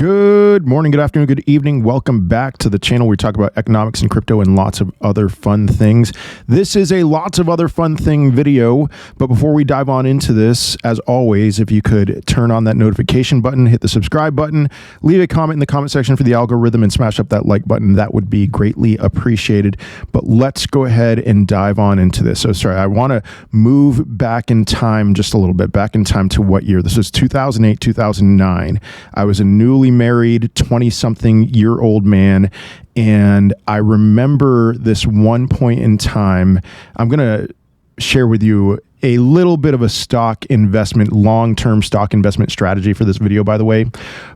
Good morning, good afternoon, good evening. Welcome back to the channel where we talk about economics and crypto and lots of other fun things. This is a lots of other fun thing video, but before we dive on into this, as always, if you could turn on that notification button, hit the subscribe button, leave a comment in the comment section for the algorithm, and smash up that like button. That would be greatly appreciated. But let's go ahead and dive on into this. So sorry, I want to move back in time just a little bit, back in time to what year? This was 2008, 2009. I was a newly married 20-something-year-old man, and I remember this one point in time. I'm going to share with you a little bit of a stock investment, long-term stock investment strategy for this video, by the way.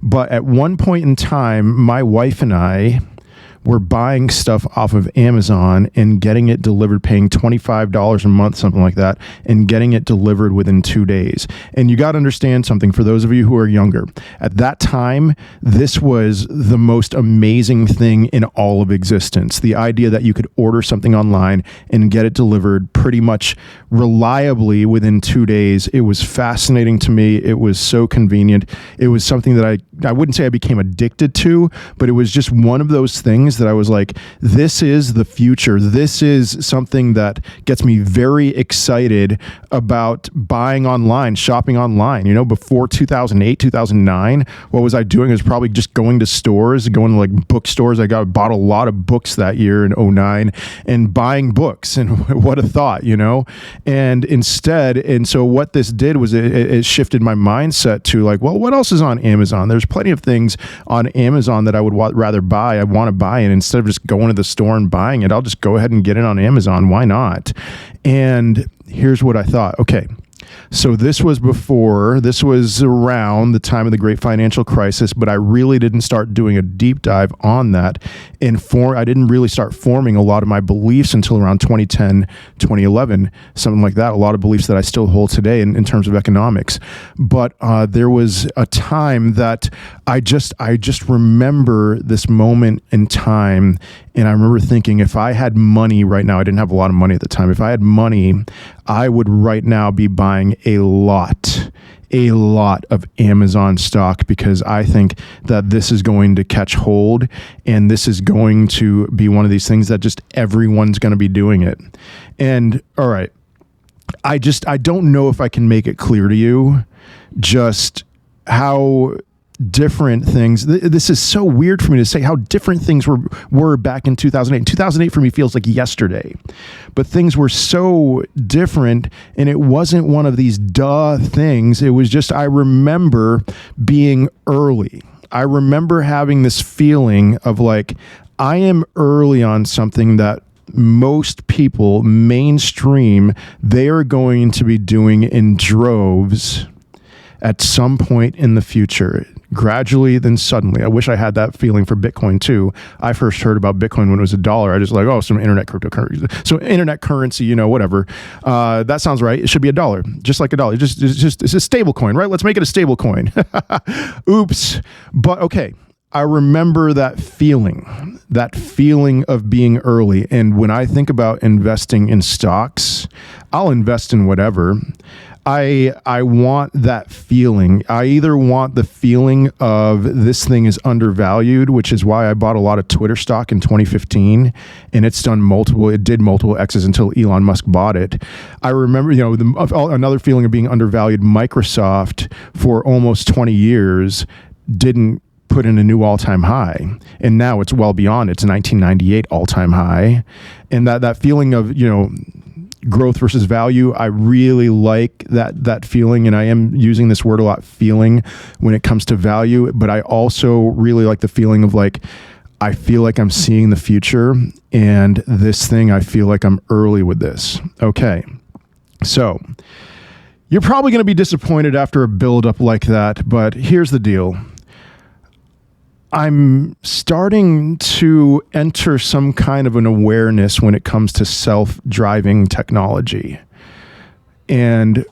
But at one point in time, my wife and I were buying stuff off of Amazon and getting it delivered, paying $25 a month, something like that, and getting it delivered within 2 days. And you got to understand something for those of you who are younger. At that time, this was the most amazing thing in all of existence. The idea that you could order something online and get it delivered pretty much reliably within 2 days. It was fascinating to me. It was so convenient. It was something that I wouldn't say I became addicted to, but it was just one of those things that I was like, this is the future. This is something that gets me very excited about buying online, shopping online. You know, before 2008, 2009, what was I doing? I was probably just going to stores, going to like bookstores. I bought a lot of books that year in 2009 and buying books. And what a thought, you know? And so what this did was it shifted my mindset to like, well, what else is on Amazon? There's plenty of things on Amazon that I would rather buy. I want to buy, and instead of just going to the store and buying it, I'll just go ahead and get it on Amazon. Why not? And here's what I thought. Okay, so this was around the time of the great financial crisis, but I really didn't start doing a deep dive on that. I didn't really start forming a lot of my beliefs until around 2010, 2011, something like that. A lot of beliefs that I still hold today in terms of economics. But there was a time that I just remember this moment in time, and I remember thinking, if I had money right now, I didn't have a lot of money at the time. If I had money, I would right now be buying a lot of Amazon stock, because I think that this is going to catch hold, and this is going to be one of these things that just everyone's going to be doing it. And all right, I don't know if I can make it clear to you just how different things. This is so weird for me to say how different things were back in 2008. 2008 for me feels like yesterday, but things were so different, and it wasn't one of these duh things. It was just, I remember being early. I remember having this feeling of like, I am early on something that most people, mainstream, they are going to be doing in droves at some point in the future. Gradually, then suddenly. I wish I had that feeling for Bitcoin too. I first heard about Bitcoin when it was $1. I just like, oh, some internet cryptocurrency. So internet currency, you know, whatever. That sounds right. It should be $1, just like $1. It's a stable coin, right? Let's make it a stable coin. Oops. But okay. I remember that feeling of being early. And when I think about investing in stocks, I'll invest in whatever. I want that feeling. I either want the feeling of this thing is undervalued, which is why I bought a lot of Twitter stock in 2015, and it did multiple X's until Elon Musk bought it. I remember, you know, another feeling of being undervalued. Microsoft for almost 20 years didn't put in a new all-time high, and now it's well beyond its 1998 all-time high. And that feeling of, you know, growth versus value, I really like that feeling, and I am using this word a lot, feeling, when it comes to value. But I also really like the feeling of like, I feel like I'm seeing the future, and this thing, I feel like I'm early with this. Okay, so you're probably going to be disappointed after a build-up like that, but here's the deal. I'm starting to enter some kind of an awareness when it comes to self-driving technology. And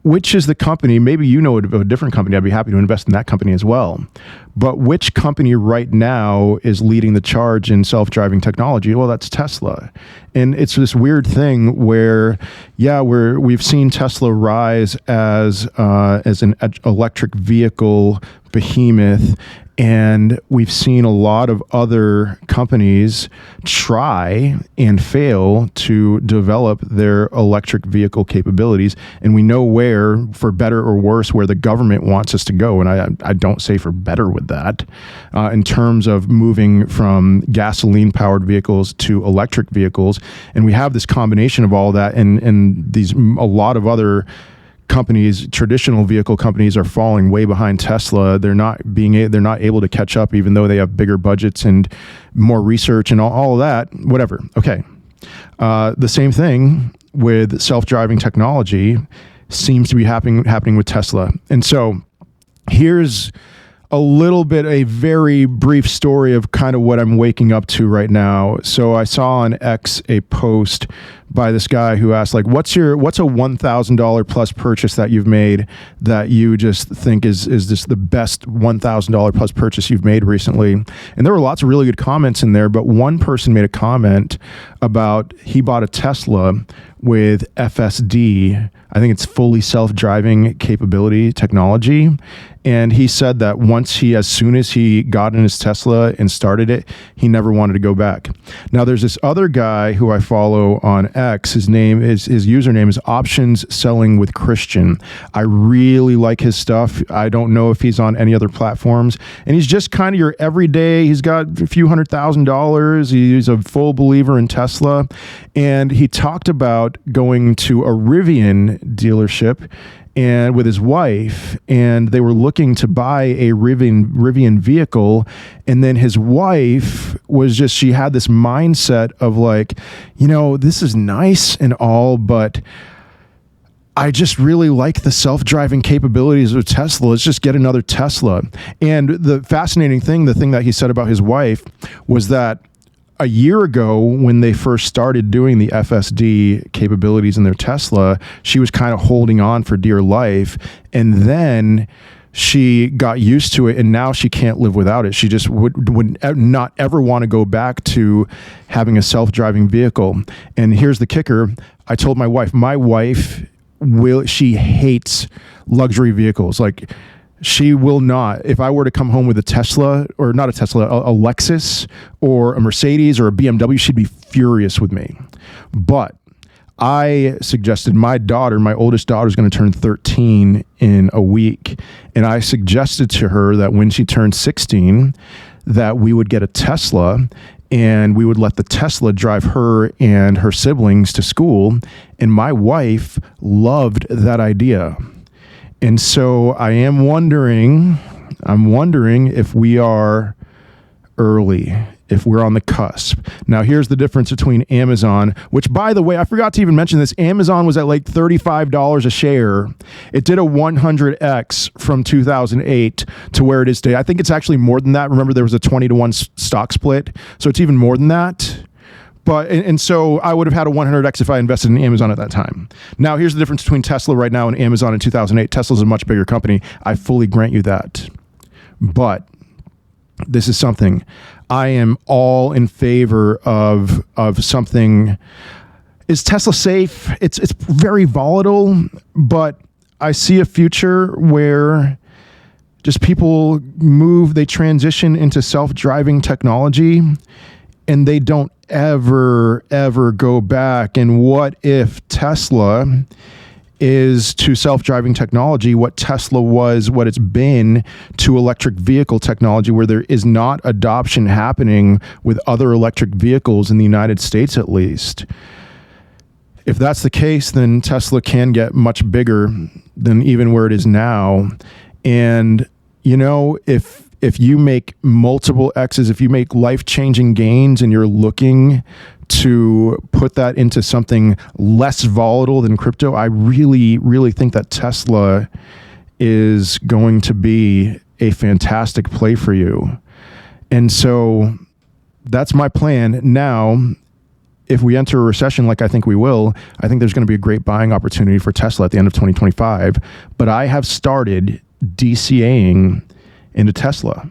which is the company, maybe you know of a different company, I'd be happy to invest in that company as well. But which company right now is leading the charge in self-driving technology? Well, that's Tesla. And it's this weird thing where, we've seen Tesla rise as an electric vehicle behemoth, and we've seen a lot of other companies try and fail to develop their electric vehicle capabilities. And we know where, for better or worse, where the government wants us to go. And I don't say for better with that, in terms of moving from gasoline-powered vehicles to electric vehicles. And we have this combination of all that, and a lot of other companies, traditional vehicle companies, are falling way behind Tesla. They're not able to catch up, even though they have bigger budgets and more research and all of that. Whatever. Okay. The same thing with self-driving technology seems to be happening with Tesla. And so here's a very brief story of kind of what I'm waking up to right now. So I saw on X a post by this guy who asked, like, what's a $1,000 plus purchase that you've made that you just think is this the best $1,000 plus purchase you've made recently? And there were lots of really good comments in there, but one person made a comment about he bought a Tesla with FSD. I think it's fully self-driving capability technology. And he said that as soon as he got in his Tesla and started it, he never wanted to go back. Now there's this other guy who I follow on X. His username is Options Selling with Christian. I really like his stuff. I don't know if he's on any other platforms. And he's just kind of your everyday, he's got a few $100,000. He's a full believer in Tesla. And he talked about going to a Rivian dealership and with his wife, and they were looking to buy a Rivian vehicle. And then his wife she had this mindset of like, this is nice and all, but I just really like the self-driving capabilities of Tesla. Let's just get another Tesla. And the fascinating thing, the thing that he said about his wife was that a year ago, when they first started doing the FSD capabilities in their Tesla, she was kind of holding on for dear life. And then she got used to it, and now she can't live without it. She just would not ever want to go back to having a self-driving vehicle. And here's the kicker. I told my wife she hates luxury vehicles. Like, she will not. If I were to come home with a Tesla, or not a Tesla, a Lexus or a Mercedes or a BMW, she'd be furious with me. But I suggested my oldest daughter is going to turn 13 in a week. And I suggested to her that when she turned 16, that we would get a Tesla and we would let the Tesla drive her and her siblings to school. And my wife loved that idea. And so I'm wondering if we are early, if we're on the cusp. Now, here's the difference between Amazon, which, by the way, I forgot to even mention this. Amazon was at like $35 a share. It did a 100x from 2008 to where it is today. I think it's actually more than that. Remember, there was a 20-to-1 stock split. So it's even more than that. And so I would have had a 100x if I invested in Amazon at that time. Now, here's the difference between Tesla right now and Amazon in 2008. Tesla's a much bigger company. I fully grant you that. But this is something I am all in favor of something. Is Tesla safe? It's very volatile, but I see a future where just people they transition into self-driving technology, and they don't ever go back. And what if Tesla is to self-driving technology what Tesla was, what it's been to electric vehicle technology, where there is not adoption happening with other electric vehicles in the United States, at least? If that's the case, then Tesla can get much bigger than even where it is now. And, if you make multiple X's, if you make life-changing gains and you're looking to put that into something less volatile than crypto, I really, really think that Tesla is going to be a fantastic play for you. And so that's my plan. Now, if we enter a recession like I think we will, I think there's going to be a great buying opportunity for Tesla at the end of 2025. But I have started DCAing into Tesla.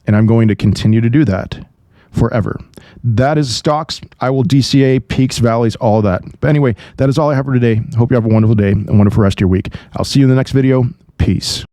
And I'm going to continue to do that forever. That is stocks. I will DCA, peaks, valleys, all of that. But anyway, that is all I have for today. Hope you have a wonderful day, a wonderful rest of your week. I'll see you in the next video. Peace.